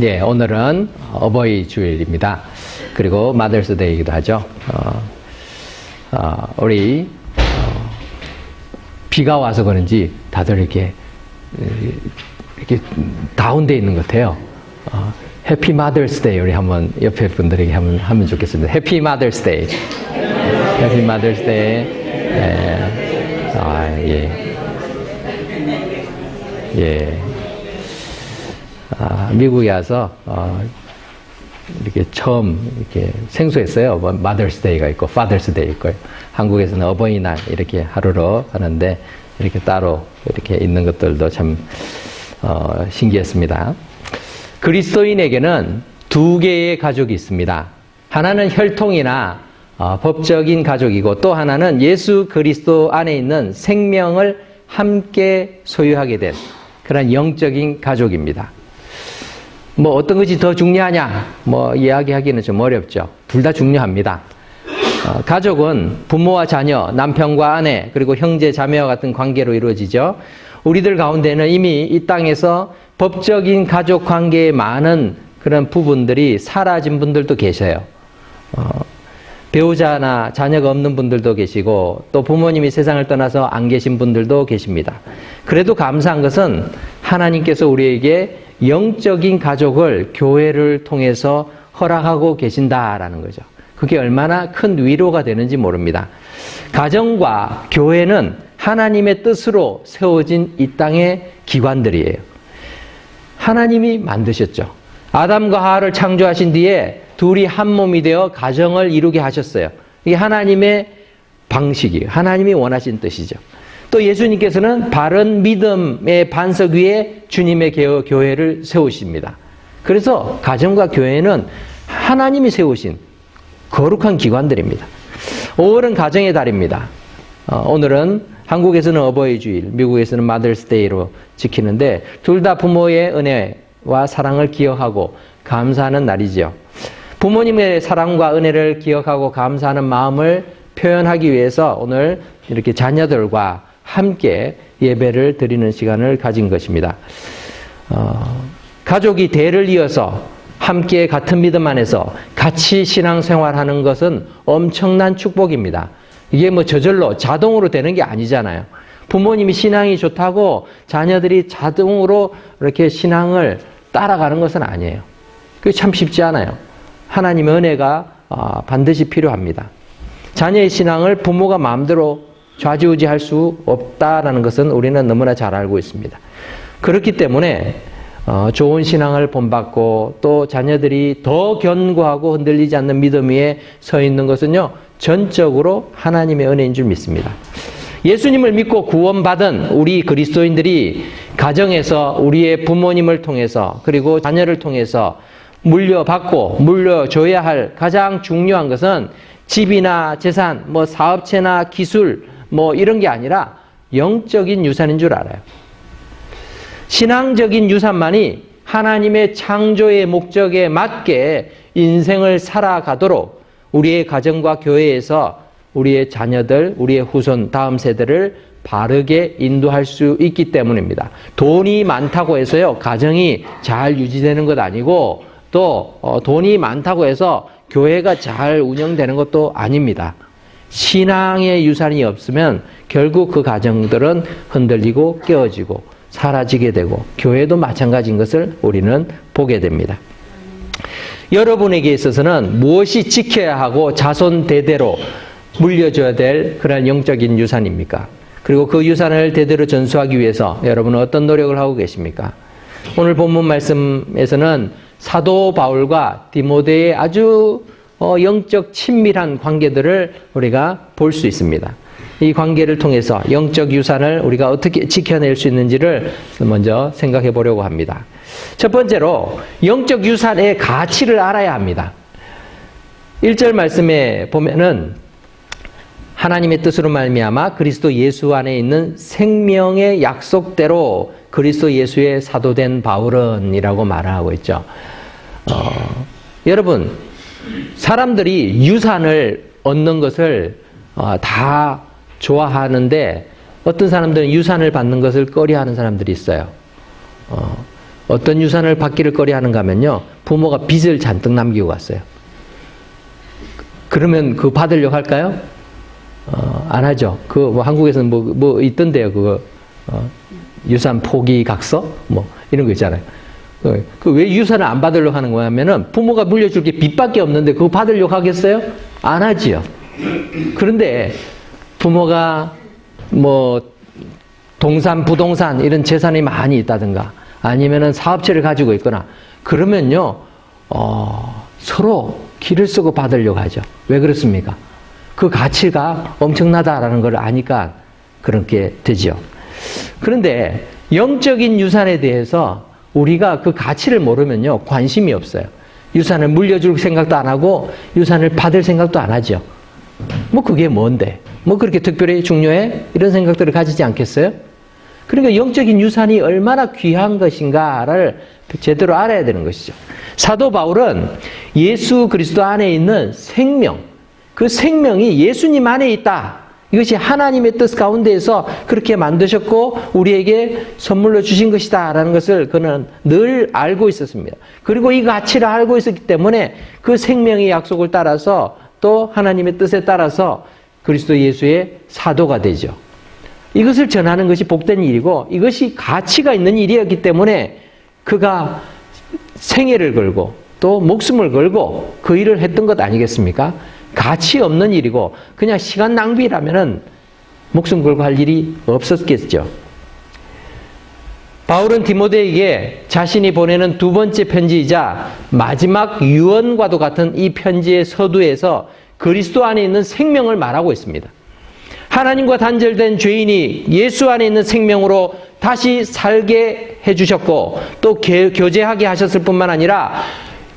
예, 오늘은 어버이 주일입니다. 그리고 마더스데이이기도 하죠. 우리 비가 와서 그런지 다들 이렇게 다운돼 있는 것 같아요. 해피 마더스데이 우리 한번 옆에 분들에게 하면 좋겠습니다. 해피 마더스데이. 해피 마더스데이. 예. 미국에 와서 이렇게 처음 이렇게 생소했어요. 뭐 마더스데이가 있고 파더스데이 있고 한국에서는 어버이날 이렇게 하루로 하는데 이렇게 따로 이렇게 있는 것들도 참 신기했습니다. 그리스도인에게는 두 개의 가족이 있습니다. 하나는 혈통이나 법적인 가족이고 또 하나는 예수 그리스도 안에 있는 생명을 함께 소유하게 된 그런 영적인 가족입니다. 뭐 어떤 것이 더 중요하냐 뭐 이야기하기는 좀 어렵죠. 둘 다 중요합니다. 가족은 부모와 자녀, 남편과 아내, 그리고 형제, 자매와 같은 관계로 이루어지죠. 우리들 가운데는 이미 이 땅에서 법적인 가족 관계에 많은 그런 부분들이 사라진 분들도 계셔요. 배우자나 자녀가 없는 분들도 계시고 또 부모님이 세상을 떠나서 안 계신 분들도 계십니다. 그래도 감사한 것은 하나님께서 우리에게 영적인 가족을 교회를 통해서 허락하고 계신다라는 거죠. 그게 얼마나 큰 위로가 되는지 모릅니다. 가정과 교회는 하나님의 뜻으로 세워진 이 땅의 기관들이에요. 하나님이 만드셨죠. 아담과 하와를 창조하신 뒤에 둘이 한 몸이 되어 가정을 이루게 하셨어요. 이게 하나님의 방식이에요. 하나님이 원하신 뜻이죠. 또 예수님께서는 바른 믿음의 반석 위에 주님의 교회를 세우십니다. 그래서 가정과 교회는 하나님이 세우신 거룩한 기관들입니다. 5월은 가정의 달입니다. 오늘은 한국에서는 어버이 주일, 미국에서는 마더스데이로 지키는데 둘 다 부모의 은혜와 사랑을 기억하고 감사하는 날이죠. 부모님의 사랑과 은혜를 기억하고 감사하는 마음을 표현하기 위해서 오늘 이렇게 자녀들과 함께 예배를 드리는 시간을 가진 것입니다. 가족이 대를 이어서 함께 같은 믿음 안에서 같이 신앙생활하는 것은 엄청난 축복입니다. 이게 뭐 저절로 자동으로 되는 게 아니잖아요. 부모님이 신앙이 좋다고 자녀들이 자동으로 이렇게 신앙을 따라가는 것은 아니에요. 그게 참 쉽지 않아요. 하나님의 은혜가 반드시 필요합니다. 자녀의 신앙을 부모가 마음대로 좌지우지할 수 없다라는 것은 우리는 너무나 잘 알고 있습니다. 그렇기 때문에 좋은 신앙을 본받고 또 자녀들이 더 견고하고 흔들리지 않는 믿음 위에 서 있는 것은요, 전적으로 하나님의 은혜인 줄 믿습니다. 예수님을 믿고 구원받은 우리 그리스도인들이 가정에서 우리의 부모님을 통해서 그리고 자녀를 통해서 물려받고 물려줘야 할 가장 중요한 것은 집이나 재산, 뭐 사업체나 기술, 뭐 이런 게 아니라 영적인 유산인 줄 알아요. 신앙적인 유산만이 하나님의 창조의 목적에 맞게 인생을 살아가도록 우리의 가정과 교회에서 우리의 자녀들, 우리의 후손, 다음 세대를 바르게 인도할 수 있기 때문입니다. 돈이 많다고 해서요, 가정이 잘 유지되는 것 아니고 또 돈이 많다고 해서 교회가 잘 운영되는 것도 아닙니다. 신앙의 유산이 없으면 결국 그 가정들은 흔들리고 깨어지고 사라지게 되고 교회도 마찬가지인 것을 우리는 보게 됩니다. 여러분에게 있어서는 무엇이 지켜야 하고 자손 대대로 물려줘야 될 그런 영적인 유산입니까? 그리고 그 유산을 대대로 전수하기 위해서 여러분은 어떤 노력을 하고 계십니까? 오늘 본문 말씀에서는 사도 바울과 디모데의 아주 영적 친밀한 관계들을 우리가 볼 수 있습니다. 이 관계를 통해서 영적 유산을 우리가 어떻게 지켜낼 수 있는지를 먼저 생각해 보려고 합니다. 첫 번째로 영적 유산의 가치를 알아야 합니다. 1절 말씀에 보면은 하나님의 뜻으로 말미암아 그리스도 예수 안에 있는 생명의 약속대로 그리스도 예수의 사도된 바울은 이라고 말하고 있죠. 여러분, 사람들이 유산을 얻는 것을 다 좋아하는데 어떤 사람들은 유산을 받는 것을 꺼려하는 사람들이 있어요. 어떤 유산을 받기를 꺼려하는가 하면요, 부모가 빚을 잔뜩 남기고 갔어요. 그러면 그거 받으려고 할까요? 안 하죠. 뭐 한국에서는 뭐 있던데요. 그거 유산 포기 각서 뭐 이런 거 있잖아요. 그 왜 유산을 안 받으려고 하는 거냐면은 부모가 물려줄 게 빚밖에 없는데 그거 받으려고 하겠어요? 안 하지요. 그런데 부모가 뭐 동산, 부동산 이런 재산이 많이 있다든가 아니면은 사업체를 가지고 있거나 그러면요, 서로 기를 쓰고 받으려고 하죠. 왜 그렇습니까? 그 가치가 엄청나다라는 걸 아니까 그렇게 되죠. 그런데 영적인 유산에 대해서 우리가 그 가치를 모르면요, 관심이 없어요. 유산을 물려줄 생각도 안 하고 유산을 받을 생각도 안 하죠. 뭐 그게 뭔데? 뭐 그렇게 특별히 중요해? 이런 생각들을 가지지 않겠어요? 그러니까 영적인 유산이 얼마나 귀한 것인가를 제대로 알아야 되는 것이죠. 사도 바울은 예수 그리스도 안에 있는 생명, 그 생명이 예수님 안에 있다. 이것이 하나님의 뜻 가운데에서 그렇게 만드셨고 우리에게 선물로 주신 것이다 라는 것을 그는 늘 알고 있었습니다. 그리고 이 가치를 알고 있었기 때문에 그 생명의 약속을 따라서 또 하나님의 뜻에 따라서 그리스도 예수의 사도가 되죠. 이것을 전하는 것이 복된 일이고 이것이 가치가 있는 일이었기 때문에 그가 생애를 걸고 또 목숨을 걸고 그 일을 했던 것 아니겠습니까? 가치 없는 일이고 그냥 시간 낭비라면은 목숨 걸고 할 일이 없었겠죠. 바울은 디모데에게 자신이 보내는 두 번째 편지이자 마지막 유언과도 같은 이 편지의 서두에서 그리스도 안에 있는 생명을 말하고 있습니다. 하나님과 단절된 죄인이 예수 안에 있는 생명으로 다시 살게 해주셨고 또 교제하게 하셨을 뿐만 아니라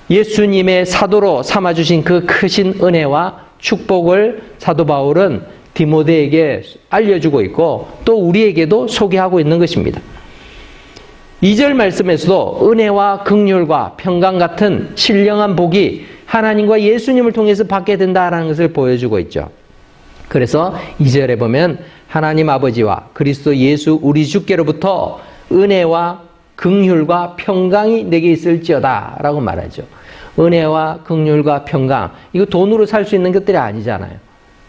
예수님의 사도로 삼아주신 그 크신 은혜와 축복을 사도 바울은 디모데에게 알려주고 있고 또 우리에게도 소개하고 있는 것입니다. 2절 말씀에서도 은혜와 긍휼과 평강 같은 신령한 복이 하나님과 예수님을 통해서 받게 된다는 것을 보여주고 있죠. 그래서 2절에 보면 하나님 아버지와 그리스도 예수 우리 주께로부터 은혜와 긍휼과 평강이 내게 있을지어다 라고 말하죠. 은혜와 긍휼과 평강, 이거 돈으로 살 수 있는 것들이 아니잖아요.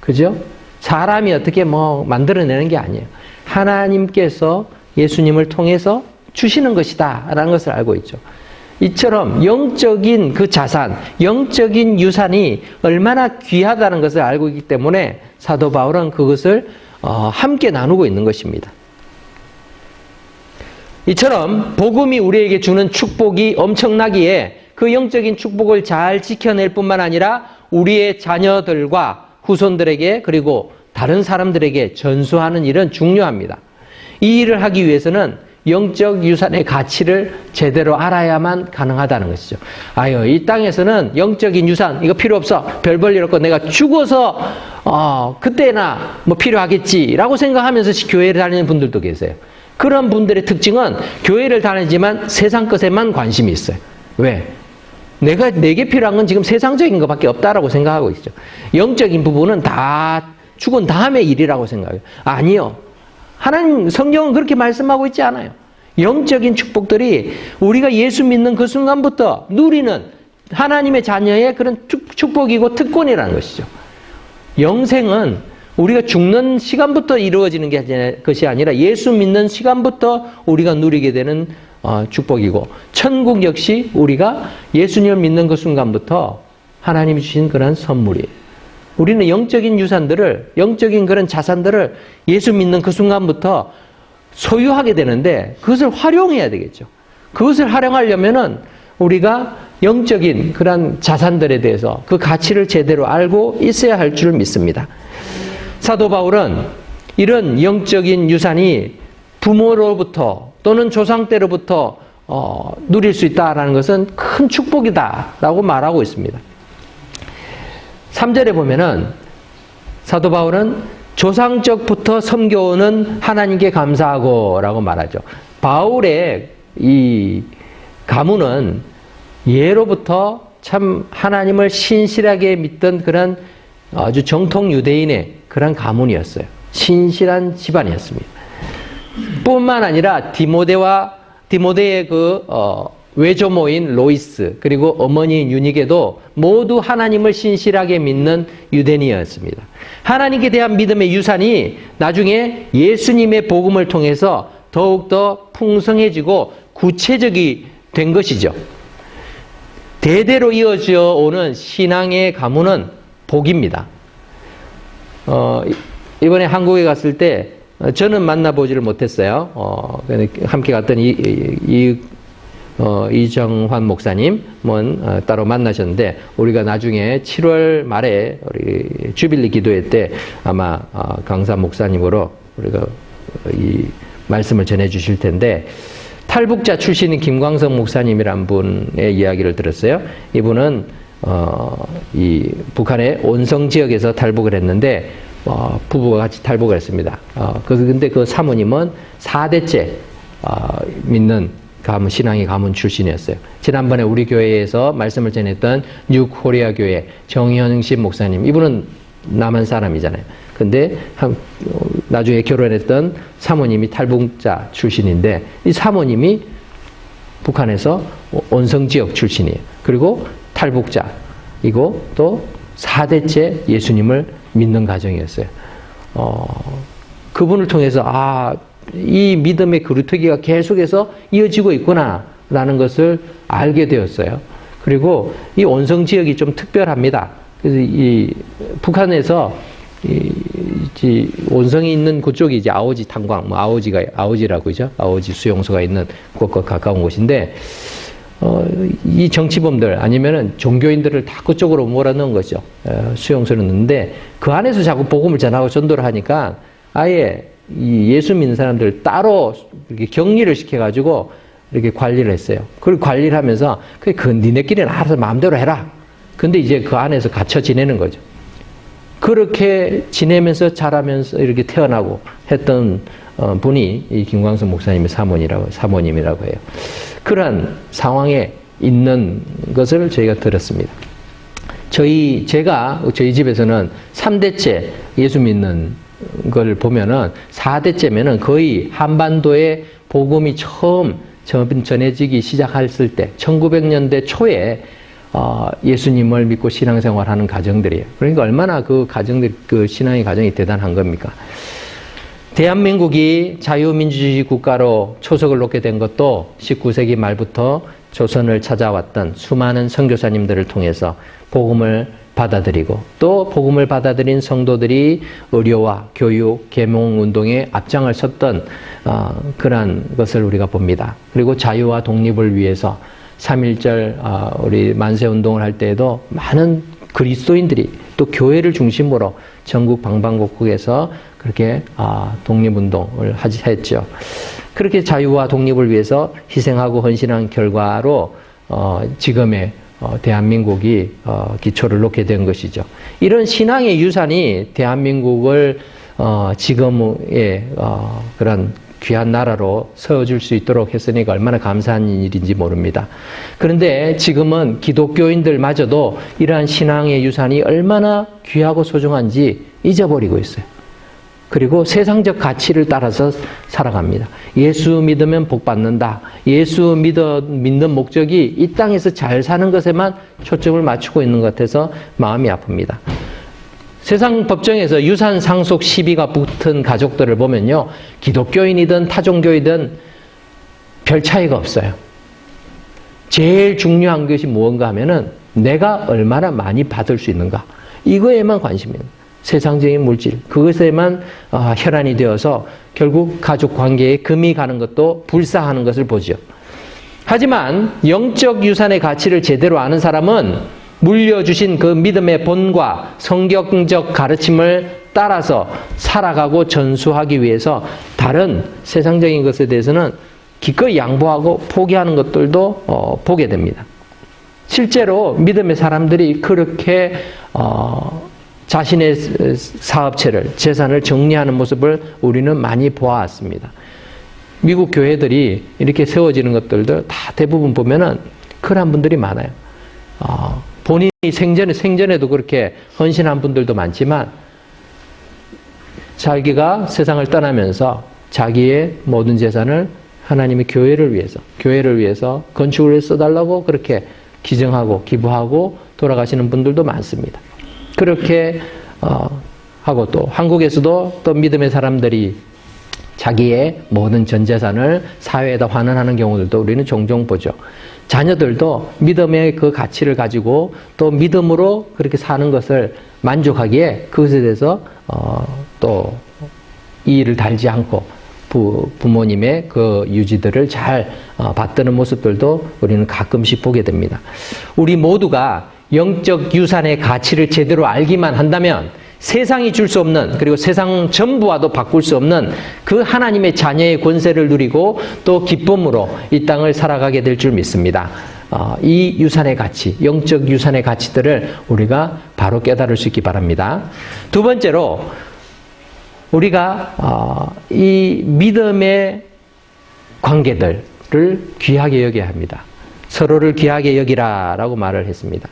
그죠? 사람이 어떻게 뭐 만들어내는 게 아니에요. 하나님께서 예수님을 통해서 주시는 것이다 라는 것을 알고 있죠. 이처럼 영적인 그 자산, 영적인 유산이 얼마나 귀하다는 것을 알고 있기 때문에 사도 바울은 그것을 함께 나누고 있는 것입니다. 이처럼 복음이 우리에게 주는 축복이 엄청나기에 그 영적인 축복을 잘 지켜낼 뿐만 아니라 우리의 자녀들과 후손들에게 그리고 다른 사람들에게 전수하는 일은 중요합니다. 이 일을 하기 위해서는 영적 유산의 가치를 제대로 알아야만 가능하다는 것이죠. 이 땅에서는 영적인 유산 이거 필요 없어. 별 볼 일 없고 내가 죽어서 그때나 뭐 필요하겠지라고 생각하면서 교회를 다니는 분들도 계세요. 그런 분들의 특징은 교회를 다니지만 세상 것에만 관심이 있어요. 왜? 내게 필요한 건 지금 세상적인 것밖에 없다라고 생각하고 있죠. 영적인 부분은 다 죽은 다음의 일이라고 생각해요. 아니요. 하나님 성경은 그렇게 말씀하고 있지 않아요. 영적인 축복들이 우리가 예수 믿는 그 순간부터 누리는 하나님의 자녀의 그런 축복이고 특권이라는 것이죠. 영생은 우리가 죽는 시간부터 이루어지는 것이 아니라 예수 믿는 시간부터 우리가 누리게 되는 축복이고 천국 역시 우리가 예수님을 믿는 그 순간부터 하나님이 주신 그런 선물이에요. 우리는 영적인 유산들을, 영적인 그런 자산들을 예수 믿는 그 순간부터 소유하게 되는데 그것을 활용해야 되겠죠. 그것을 활용하려면은 우리가 영적인 그런 자산들에 대해서 그 가치를 제대로 알고 있어야 할 줄 믿습니다. 사도 바울은 이런 영적인 유산이 부모로부터 또는 조상 때로부터 누릴 수 있다는 것은 큰 축복이다라고 말하고 있습니다. 3절에 보면은 사도 바울은 조상적부터 섬겨오는 하나님께 감사하고 라고 말하죠. 바울의 이 가문은 예로부터 참 하나님을 신실하게 믿던 그런 아주 정통 유대인의 그런 가문이었어요. 신실한 집안이었습니다. 뿐만 아니라 디모데와 디모데의 외조모인 로이스 그리고 어머니인 유니게도 모두 하나님을 신실하게 믿는 유대인이었습니다. 하나님께 대한 믿음의 유산이 나중에 예수님의 복음을 통해서 더욱더 풍성해지고 구체적이 된 것이죠. 대대로 이어져 오는 신앙의 가문은 복입니다. 이번에 한국에 갔을 때 저는 만나보지를 못했어요. 함께 갔던 이정환 목사님은 따로 만나셨는데 우리가 나중에 7월 말에 우리 주빌리 기도회 때 아마 강사 목사님으로 우리가 이 말씀을 전해 주실 텐데 탈북자 출신인 김광석 목사님이란 분의 이야기를 들었어요. 이분은 이 북한의 온성 지역에서 탈북을 했는데 부부가 같이 탈북을 했습니다. 근데 그 사모님은 4대째 믿는 신앙의 가문 출신이었어요. 지난번에 우리 교회에서 말씀을 전했던 뉴코리아 교회 정현식 목사님, 이분은 남한 사람이잖아요. 근데 나중에 결혼했던 사모님이 탈북자 출신인데 이 사모님이 북한에서 온성 지역 출신이에요. 그리고 탈북자이고 또 4대째 예수님을 믿는 가정이었어요. 그분을 통해서 이 믿음의 그루터기가 계속해서 이어지고 있구나라는 것을 알게 되었어요. 그리고 이 온성 지역이 좀 특별합니다. 그래서 이 북한에서 온성이 있는 그쪽이 이제 아오지 탄광, 아오지라고 그죠? 아오지 수용소가 있는 곳과 가까운 곳인데, 이 정치범들 아니면은 종교인들을 다 그쪽으로 몰아넣은 거죠. 수용소를 넣는데 그 안에서 자꾸 복음을 전하고 전도를 하니까 아예 이 예수 믿는 사람들 따로 이렇게 격리를 시켜가지고 이렇게 관리를 했어요. 그걸 관리를 하면서 니네끼리는 알아서 마음대로 해라. 근데 이제 그 안에서 갇혀 지내는 거죠. 그렇게 지내면서 자라면서 이렇게 태어나고 했던 분이 이 김광석 목사님의 사모님이라고 해요. 그러한 상황에 있는 것을 저희가 들었습니다. 저희 집에서는 3대째 예수 믿는 걸 보면은 4대째면은 거의 한반도에 복음이 처음 전해지기 시작했을 때 1900년대 초에 예수님을 믿고 신앙생활하는 가정들이에요. 그러니까 얼마나 그 신앙의 가정이 대단한 겁니까? 대한민국이 자유민주주의 국가로 초석을 놓게 된 것도 19세기 말부터 조선을 찾아왔던 수많은 선교사님들을 통해서 복음을 받아들이고 또 복음을 받아들인 성도들이 의료와 교육, 계몽운동에 앞장을 섰던 그러한 것을 우리가 봅니다. 그리고 자유와 독립을 위해서 3.1절 우리 만세운동을 할 때에도 많은 그리스도인들이 또 교회를 중심으로 전국 방방곡곡에서 그렇게 독립운동을 했죠. 그렇게 자유와 독립을 위해서 희생하고 헌신한 결과로 지금의 대한민국이 기초를 놓게 된 것이죠. 이런 신앙의 유산이 대한민국을 지금의 그런 귀한 나라로 세워줄 수 있도록 했으니까 얼마나 감사한 일인지 모릅니다. 그런데 지금은 기독교인들마저도 이러한 신앙의 유산이 얼마나 귀하고 소중한지 잊어버리고 있어요. 그리고 세상적 가치를 따라서 살아갑니다. 예수 믿으면 복 받는다. 예수 믿는 목적이 이 땅에서 잘 사는 것에만 초점을 맞추고 있는 것 같아서 마음이 아픕니다. 세상 법정에서 유산 상속 시비가 붙은 가족들을 보면요, 기독교인이든 타종교이든 별 차이가 없어요. 제일 중요한 것이 무언가 하면은 내가 얼마나 많이 받을 수 있는가, 이거에만 관심입니다. 세상적인 물질, 그것에만 혈안이 되어서 결국 가족 관계에 금이 가는 것도 불사하는 것을 보죠. 하지만 영적 유산의 가치를 제대로 아는 사람은 물려주신 그 믿음의 본과 성경적 가르침을 따라서 살아가고 전수하기 위해서 다른 세상적인 것에 대해서는 기꺼이 양보하고 포기하는 것들도 보게 됩니다. 실제로 믿음의 사람들이 그렇게 자신의 사업체를, 재산을 정리하는 모습을 우리는 많이 보아왔습니다. 미국 교회들이 이렇게 세워지는 것들도 다 대부분 보면은 그런 분들이 많아요. 본인이 생전에도 그렇게 헌신한 분들도 많지만 자기가 세상을 떠나면서 자기의 모든 재산을 하나님의 교회를 위해서 건축을 써달라고 그렇게 기증하고 기부하고 돌아가시는 분들도 많습니다. 그렇게 하고 또 한국에서도 또 믿음의 사람들이 자기의 모든 전 재산을 사회에다 환원하는 경우들도 우리는 종종 보죠. 자녀들도 믿음의 그 가치를 가지고 또 믿음으로 그렇게 사는 것을 만족하기에 그것에 대해서 또 이의를 달지 않고 부모님의 그 유지들을 잘 받드는 모습들도 우리는 가끔씩 보게 됩니다. 우리 모두가 영적 유산의 가치를 제대로 알기만 한다면 세상이 줄 수 없는, 그리고 세상 전부와도 바꿀 수 없는 그 하나님의 자녀의 권세를 누리고 또 기쁨으로 이 땅을 살아가게 될 줄 믿습니다. 이 유산의 가치, 영적 유산의 가치들을 우리가 바로 깨달을 수 있기 바랍니다. 두 번째로 우리가 이 믿음의 관계들을 귀하게 여겨야 합니다. 서로를 귀하게 여기라라고 말을 했습니다.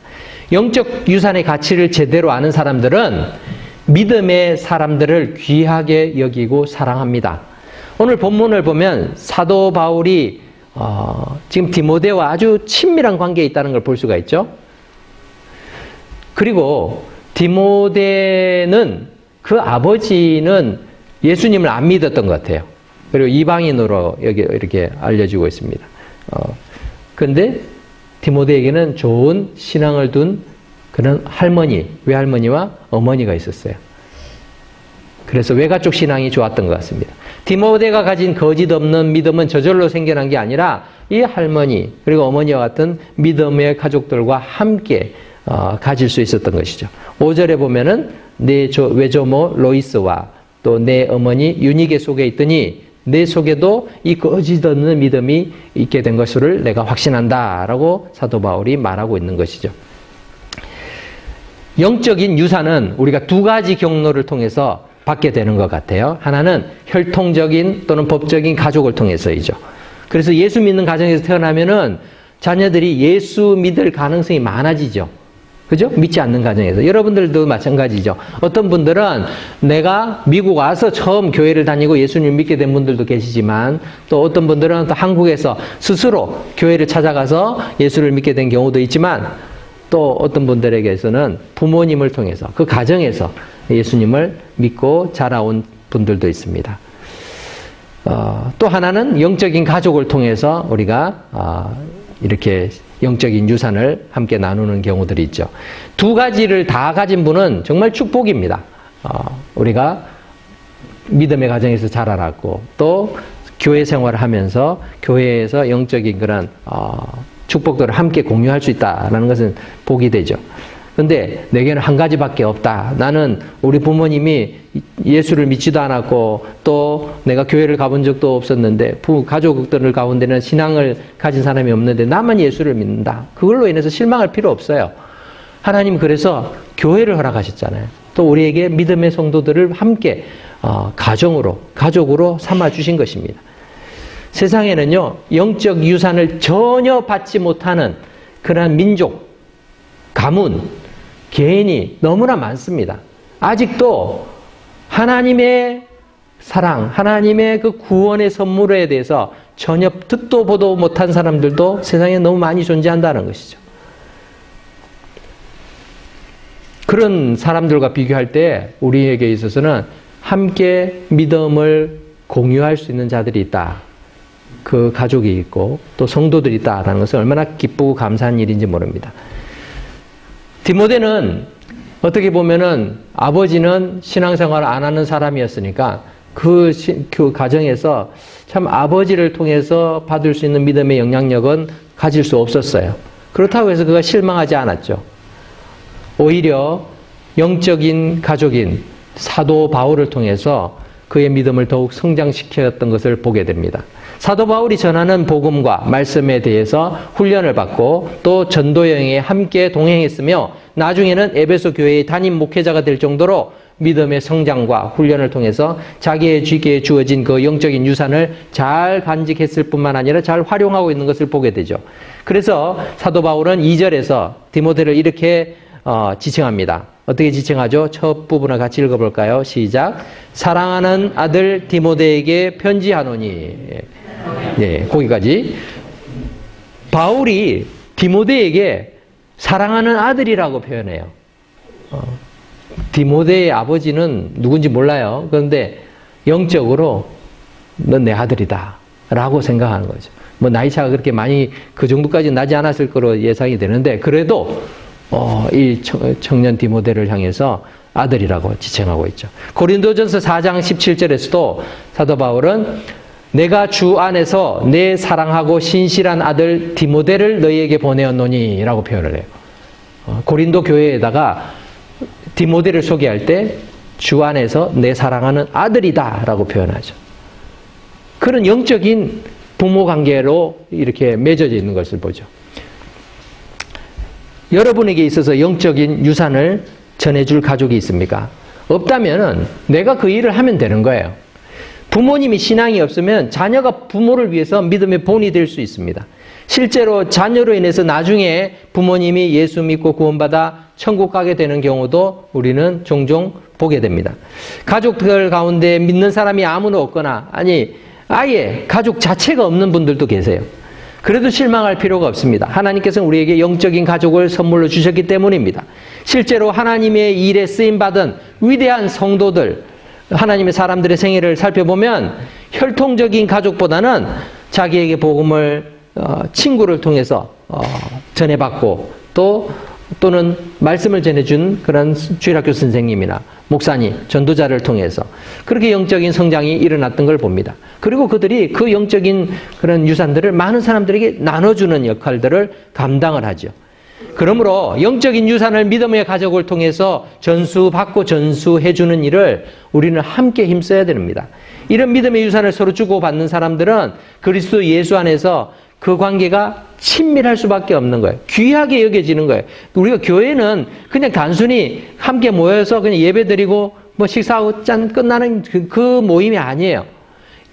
영적 유산의 가치를 제대로 아는 사람들은 믿음의 사람들을 귀하게 여기고 사랑합니다. 오늘 본문을 보면 사도 바울이 지금 디모데와 아주 친밀한 관계에 있다는 걸 볼 수가 있죠. 그리고 디모데는 그 아버지는 예수님을 안 믿었던 것 같아요. 그리고 이방인으로 여기 이렇게 알려지고 있습니다. 그런데 디모데에게는 좋은 신앙을 둔 그런 할머니, 외할머니와 어머니가 있었어요. 그래서 외가족 신앙이 좋았던 것 같습니다. 디모데가 가진 거짓 없는 믿음은 저절로 생겨난 게 아니라 이 할머니 그리고 어머니와 같은 믿음의 가족들과 함께 가질 수 있었던 것이죠. 5절에 보면은 내 외조모 로이스와 또 내 어머니 유니게 속에 있더니 내 속에도 이 거짓 없는 믿음이 있게 된 것을 내가 확신한다라고 사도 바울이 말하고 있는 것이죠. 영적인 유산은 우리가 두 가지 경로를 통해서 받게 되는 것 같아요. 하나는 혈통적인 또는 법적인 가족을 통해서이죠. 그래서 예수 믿는 가정에서 태어나면은 자녀들이 예수 믿을 가능성이 많아지죠. 그죠? 믿지 않는 가정에서. 여러분들도 마찬가지죠. 어떤 분들은 내가 미국 와서 처음 교회를 다니고 예수님을 믿게 된 분들도 계시지만 또 어떤 분들은 또 한국에서 스스로 교회를 찾아가서 예수를 믿게 된 경우도 있지만 또 어떤 분들에게서는 부모님을 통해서 그 가정에서 예수님을 믿고 자라온 분들도 있습니다. 또 하나는 영적인 가족을 통해서 우리가 이렇게 영적인 유산을 함께 나누는 경우들이 있죠. 두 가지를 다 가진 분은 정말 축복입니다. 우리가 믿음의 가정에서 자라났고 또 교회 생활을 하면서 교회에서 영적인 그런 축복들을 함께 공유할 수 있다는 것은 복이 되죠. 근데 내게는 한 가지밖에 없다. 나는 우리 부모님이 예수를 믿지도 않았고 또 내가 교회를 가본 적도 없었는데 가족들 가운데는 신앙을 가진 사람이 없는데 나만 예수를 믿는다. 그걸로 인해서 실망할 필요 없어요. 하나님 그래서 교회를 허락하셨잖아요. 또 우리에게 믿음의 성도들을 함께 가족으로 삼아주신 것입니다. 세상에는요, 영적 유산을 전혀 받지 못하는 그러한 민족, 가문, 개인이 너무나 많습니다. 아직도 하나님의 사랑, 하나님의 그 구원의 선물에 대해서 전혀 듣도 보도 못한 사람들도 세상에 너무 많이 존재한다는 것이죠. 그런 사람들과 비교할 때 우리에게 있어서는 함께 믿음을 공유할 수 있는 자들이 있다. 그 가족이 있고 또 성도들이 있다라는 것은 얼마나 기쁘고 감사한 일인지 모릅니다. 디모데는 어떻게 보면은 아버지는 신앙생활을 안 하는 사람이었으니까 그 가정에서 참 아버지를 통해서 받을 수 있는 믿음의 영향력은 가질 수 없었어요. 그렇다고 해서 그가 실망하지 않았죠. 오히려 영적인 가족인 사도 바울을 통해서 그의 믿음을 더욱 성장시켰던 것을 보게 됩니다. 사도 바울이 전하는 복음과 말씀에 대해서 훈련을 받고 또 전도 여행에 함께 동행했으며 나중에는 에베소 교회의 담임 목회자가 될 정도로 믿음의 성장과 훈련을 통해서 자기에게 주어진 그 영적인 유산을 잘 간직했을 뿐만 아니라 잘 활용하고 있는 것을 보게 되죠. 그래서 사도 바울은 2절에서 디모데를 이렇게 지칭합니다. 어떻게 지칭하죠? 첫 부분을 같이 읽어볼까요? 시작. 사랑하는 아들 디모데에게 편지하노니. 네, 거기까지. 바울이 디모데에게 사랑하는 아들이라고 표현해요. 디모데의 아버지는 누군지 몰라요. 그런데 영적으로 넌 내 아들이다 라고 생각하는 거죠. 뭐 나이 차가 그렇게 많이 그 정도까지 나지 않았을 거로 예상이 되는데, 그래도 이 청년 디모데를 향해서 아들이라고 지칭하고 있죠. 고린도전서 4장 17절에서도 사도 바울은 내가 주 안에서 내 사랑하고 신실한 아들 디모데를 너희에게 보내었노니 라고 표현을 해요. 고린도 교회에다가 디모데를 소개할 때 주 안에서 내 사랑하는 아들이다 라고 표현하죠. 그런 영적인 부모 관계로 이렇게 맺어져 있는 것을 보죠. 여러분에게 있어서 영적인 유산을 전해줄 가족이 있습니까? 없다면 내가 그 일을 하면 되는 거예요. 부모님이 신앙이 없으면 자녀가 부모를 위해서 믿음의 본이 될 수 있습니다. 실제로 자녀로 인해서 나중에 부모님이 예수 믿고 구원받아 천국 가게 되는 경우도 우리는 종종 보게 됩니다. 가족들 가운데 믿는 사람이 아무도 없거나, 아니 아예 가족 자체가 없는 분들도 계세요. 그래도 실망할 필요가 없습니다. 하나님께서는 우리에게 영적인 가족을 선물로 주셨기 때문입니다. 실제로 하나님의 일에 쓰임받은 위대한 성도들, 하나님의 사람들의 생애를 살펴보면 혈통적인 가족보다는 자기에게 복음을 친구를 통해서 전해받고 또는 말씀을 전해준 그런 주일학교 선생님이나 목사님, 전도자를 통해서 그렇게 영적인 성장이 일어났던 걸 봅니다. 그리고 그들이 그 영적인 그런 유산들을 많은 사람들에게 나눠주는 역할들을 감당을 하죠. 그러므로 영적인 유산을 믿음의 가족을 통해서 전수받고 전수해주는 일을 우리는 함께 힘써야 됩니다. 이런 믿음의 유산을 서로 주고받는 사람들은 그리스도 예수 안에서 그 관계가 친밀할 수밖에 없는 거예요. 귀하게 여겨지는 거예요. 우리가 교회는 그냥 단순히 함께 모여서 그냥 예배드리고 뭐 식사하고 짠 끝나는 그 모임이 아니에요.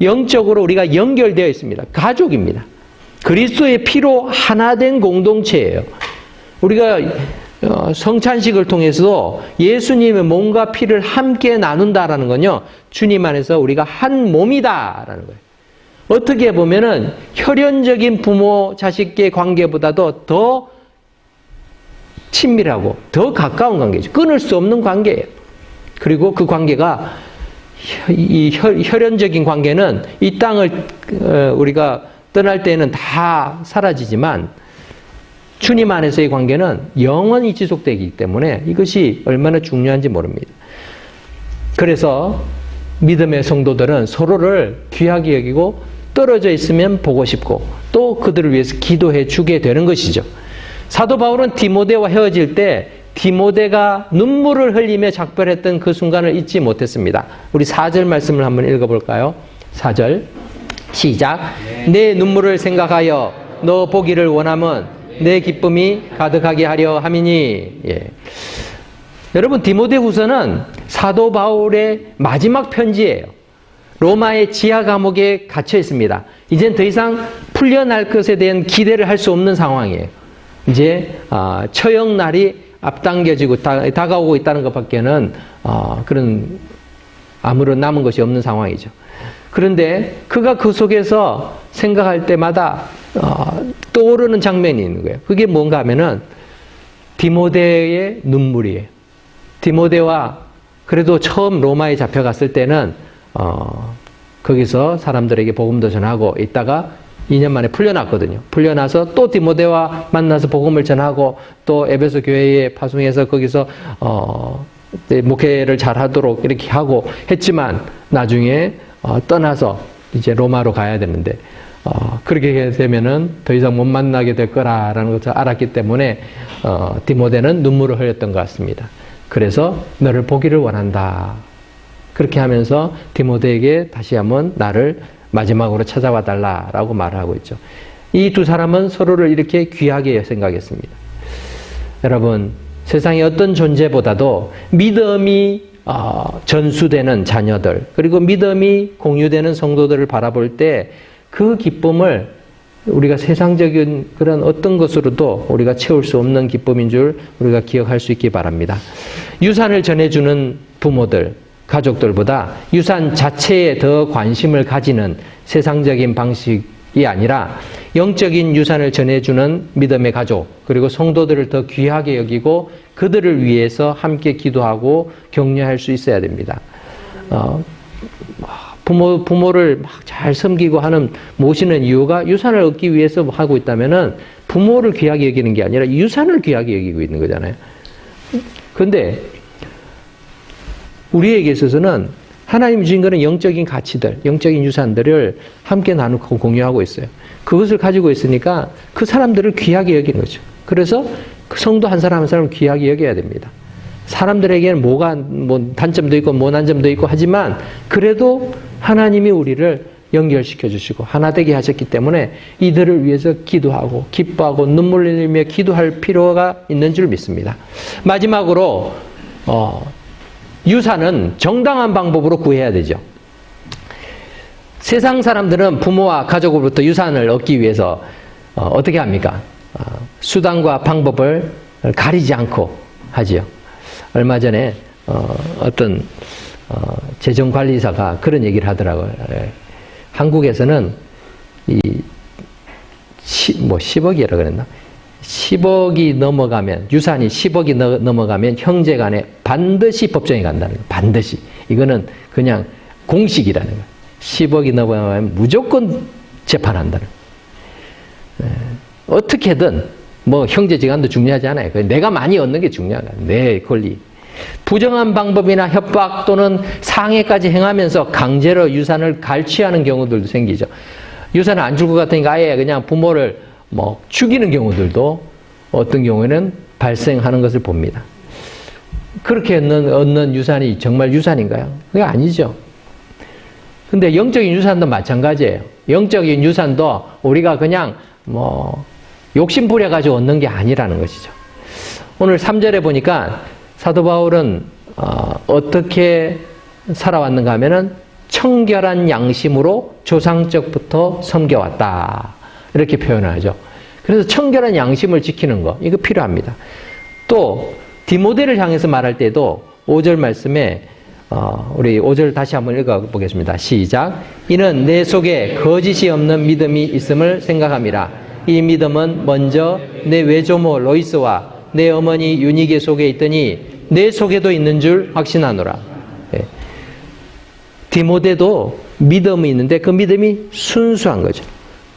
영적으로 우리가 연결되어 있습니다. 가족입니다. 그리스도의 피로 하나 된 공동체예요. 우리가 성찬식을 통해서도 예수님의 몸과 피를 함께 나눈다라는 건요, 주님 안에서 우리가 한 몸이다라는 거예요. 어떻게 보면은 혈연적인 부모 자식의 관계보다도 더 친밀하고 더 가까운 관계죠. 끊을 수 없는 관계예요. 그리고 그 관계가, 이 혈연적인 관계는 이 땅을 우리가 떠날 때는 다 사라지지만 주님 안에서의 관계는 영원히 지속되기 때문에 이것이 얼마나 중요한지 모릅니다. 그래서 믿음의 성도들은 서로를 귀하게 여기고 떨어져 있으면 보고 싶고 또 그들을 위해서 기도해 주게 되는 것이죠. 사도 바울은 디모데와 헤어질 때 디모데가 눈물을 흘리며 작별했던 그 순간을 잊지 못했습니다. 우리 4절 말씀을 한번 읽어볼까요? 4절 시작. 내 눈물을 생각하여 너 보기를 원함은 내 기쁨이 가득하게 하려 함이니. 예. 여러분, 디모데후서는 사도 바울의 마지막 편지예요. 로마의 지하 감옥에 갇혀 있습니다. 이젠 더 이상 풀려날 것에 대한 기대를 할 수 없는 상황이에요. 이제 처형 날이 앞당겨지고 다가오고 있다는 것밖에는 그런 아무런 남은 것이 없는 상황이죠. 그런데 그가 그 속에서 생각할 때마다 떠오르는 장면이 있는 거예요. 그게 뭔가 하면은 디모데의 눈물이에요. 디모데와 그래도 처음 로마에 잡혀갔을 때는 거기서 사람들에게 복음도 전하고 있다가 2년 만에 풀려났거든요. 풀려나서 또 디모데와 만나서 복음을 전하고 또 에베소 교회에 파송해서 거기서 목회를 잘 하도록 이렇게 하고 했지만 나중에 떠나서 이제 로마로 가야 되는데 그렇게 되면은 더 이상 못 만나게 될 거라는 것을 알았기 때문에 디모데는 눈물을 흘렸던 것 같습니다. 그래서 너를 보기를 원한다. 그렇게 하면서 디모데에게 다시 한번 나를 마지막으로 찾아와 달라라고 말을 하고 있죠. 이 두 사람은 서로를 이렇게 귀하게 생각했습니다. 여러분, 세상의 어떤 존재보다도 믿음이 전수되는 자녀들, 그리고 믿음이 공유되는 성도들을 바라볼 때 그 기쁨을 우리가 세상적인 그런 어떤 것으로도 우리가 채울 수 없는 기쁨인 줄 우리가 기억할 수 있기 바랍니다. 유산을 전해주는 부모들, 가족들보다 유산 자체에 더 관심을 가지는 세상적인 방식 아니라 영적인 유산을 전해주는 믿음의 가족, 그리고 성도들을 더 귀하게 여기고 그들을 위해서 함께 기도하고 격려할 수 있어야 됩니다. 부모를 막 잘 섬기고 모시는 이유가 유산을 얻기 위해서 하고 있다면은 부모를 귀하게 여기는 게 아니라 유산을 귀하게 여기고 있는 거잖아요. 그런데 우리에게 있어서는 하나님이 주신 거는 영적인 가치들, 영적인 유산들을 함께 나누고 공유하고 있어요. 그것을 가지고 있으니까 그 사람들을 귀하게 여기는 거죠. 그래서 그 성도 한 사람 한 사람을 귀하게 여겨야 됩니다. 사람들에게는 단점도 있고 난점도 있고 하지만 그래도 하나님이 우리를 연결시켜 주시고 하나 되게 하셨기 때문에 이들을 위해서 기도하고 기뻐하고 눈물 흘리며 기도할 필요가 있는 줄 믿습니다. 마지막으로 유산은 정당한 방법으로 구해야 되죠. 세상 사람들은 부모와 가족으로부터 유산을 얻기 위해서 어떻게 합니까? 수단과 방법을 가리지 않고 하지요. 얼마 전에 어떤 재정관리사가 그런 얘기를 하더라고요. 한국에서는 10억이라 그랬나? 10억이 넘어가면, 유산이 10억이 넘어가면 형제 간에 반드시 법정에 간다는 거예요. 반드시. 이거는 그냥 공식이라는 거예요. 10억이 넘어가면 무조건 재판한다는 거예요. 어떻게든, 형제지간도 중요하지 않아요. 내가 많이 얻는 게 중요한 거예요. 내 권리. 부정한 방법이나 협박 또는 상해까지 행하면서 강제로 유산을 갈취하는 경우들도 생기죠. 유산을 안 줄 것 같으니까 아예 그냥 부모를 죽이는 경우들도 어떤 경우에는 발생하는 것을 봅니다. 그렇게 얻는 유산이 정말 유산인가요? 그게 아니죠. 근데 영적인 유산도 마찬가지예요. 영적인 유산도 우리가 그냥 욕심 부려가지고 얻는 게 아니라는 것이죠. 오늘 3절에 보니까 사도 바울은 어떻게 살아왔는가 하면은 청결한 양심으로 조상적부터 섬겨왔다. 이렇게 표현을 하죠. 그래서 청결한 양심을 지키는 거, 이거 필요합니다. 또 디모데를 향해서 말할 때도 5절 말씀에 우리 5절 다시 한번 읽어보겠습니다. 시작. 이는 내 속에 거짓이 없는 믿음이 있음을 생각함이라. 이 믿음은 먼저 내 외조모 로이스와 내 어머니 유니게 속에 있더니 내 속에도 있는 줄 확신하노라. 예. 디모데도 믿음이 있는데 그 믿음이 순수한 거죠.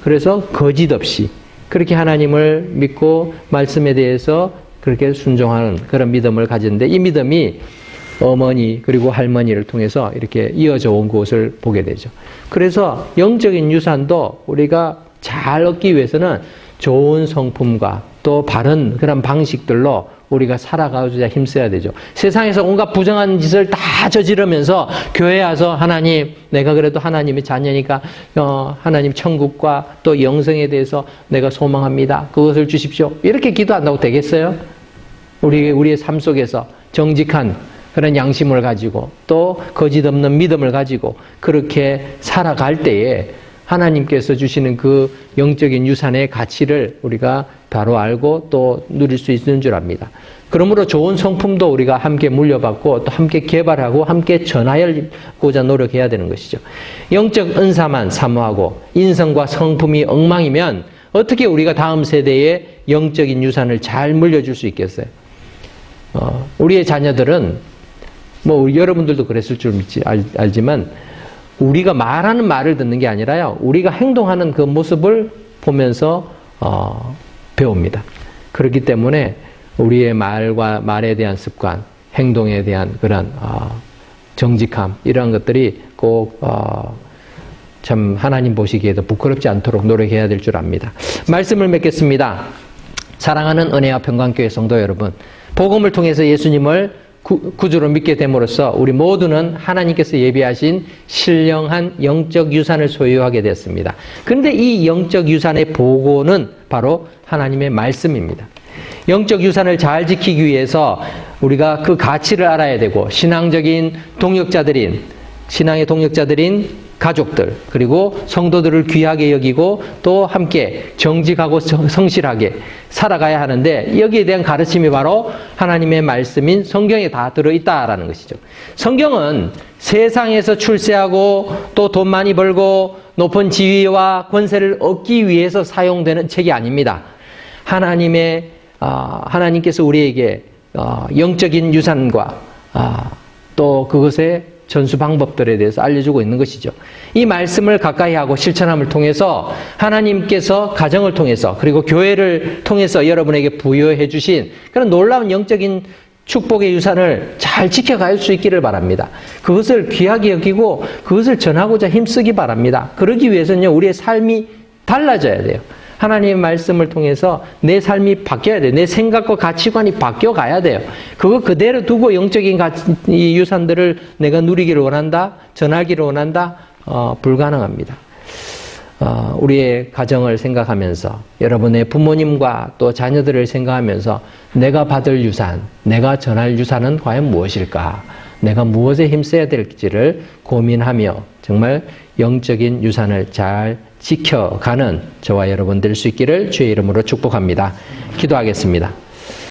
그래서 거짓 없이 그렇게 하나님을 믿고 말씀에 대해서 그렇게 순종하는 그런 믿음을 가졌는데 이 믿음이 어머니 그리고 할머니를 통해서 이렇게 이어져 온 것을 보게 되죠. 그래서 영적인 유산도 우리가 잘 얻기 위해서는 좋은 성품과 또 바른 그런 방식들로 우리가 살아가고자 힘써야 되죠. 세상에서 온갖 부정한 짓을 다 저지르면서 교회에 와서 하나님, 내가 그래도 하나님의 자녀니까 하나님 천국과 또 영생에 대해서 내가 소망합니다. 그것을 주십시오. 이렇게 기도한다고 되겠어요? 우리의 삶 속에서 정직한 그런 양심을 가지고 또 거짓 없는 믿음을 가지고 그렇게 살아갈 때에 하나님께서 주시는 그 영적인 유산의 가치를 우리가 바로 알고 또 누릴 수 있는 줄 압니다. 그러므로 좋은 성품도 우리가 함께 물려받고 또 함께 개발하고 함께 전하고자 노력해야 되는 것이죠. 영적 은사만 사모하고 인성과 성품이 엉망이면 어떻게 우리가 다음 세대에 영적인 유산을 잘 물려줄 수 있겠어요? 우리의 자녀들은 여러분들도 그랬을 줄 알지만 우리가 말하는 말을 듣는 게 아니라요. 우리가 행동하는 그 모습을 보면서 배웁니다. 그렇기 때문에 우리의 말에 대한 습관, 행동에 대한 그런 정직함 이러한 것들이 꼭 참 하나님 보시기에도 부끄럽지 않도록 노력해야 될 줄 압니다. 말씀을 맺겠습니다. 사랑하는 은혜와 평강교회 성도 여러분, 복음을 통해서 예수님을 구주로 믿게 됨으로써 우리 모두는 하나님께서 예비하신 신령한 영적 유산을 소유하게 됐습니다. 그런데 이 영적 유산의 보고는 바로 하나님의 말씀입니다. 영적 유산을 잘 지키기 위해서 우리가 그 가치를 알아야 되고 신앙의 동역자들인 가족들 그리고 성도들을 귀하게 여기고 또 함께 정직하고 성실하게 살아가야 하는데 여기에 대한 가르침이 바로 하나님의 말씀인 성경에 다 들어있다라는 것이죠. 성경은 세상에서 출세하고 또 돈 많이 벌고 높은 지위와 권세를 얻기 위해서 사용되는 책이 아닙니다. 하나님께서 우리에게 영적인 유산과 또 그것의 전수 방법들에 대해서 알려주고 있는 것이죠. 이 말씀을 가까이 하고 실천함을 통해서 하나님께서 가정을 통해서 그리고 교회를 통해서 여러분에게 부여해 주신 그런 놀라운 영적인 축복의 유산을 잘 지켜갈 수 있기를 바랍니다. 그것을 귀하게 여기고 그것을 전하고자 힘쓰기 바랍니다. 그러기 위해서는요, 우리의 삶이 달라져야 돼요. 하나님의 말씀을 통해서 내 삶이 바뀌어야 돼요. 내 생각과 가치관이 바뀌어가야 돼요. 그거 그대로 두고 영적인 이 유산들을 내가 누리기를 원한다, 전하기를 원한다, 불가능합니다. 우리의 가정을 생각하면서 여러분의 부모님과 또 자녀들을 생각하면서 내가 받을 유산, 내가 전할 유산은 과연 무엇일까? 내가 무엇에 힘써야 될지를 고민하며 정말 영적인 유산을 잘 지켜가는 저와 여러분 될 수 있기를 주의 이름으로 축복합니다. 기도하겠습니다.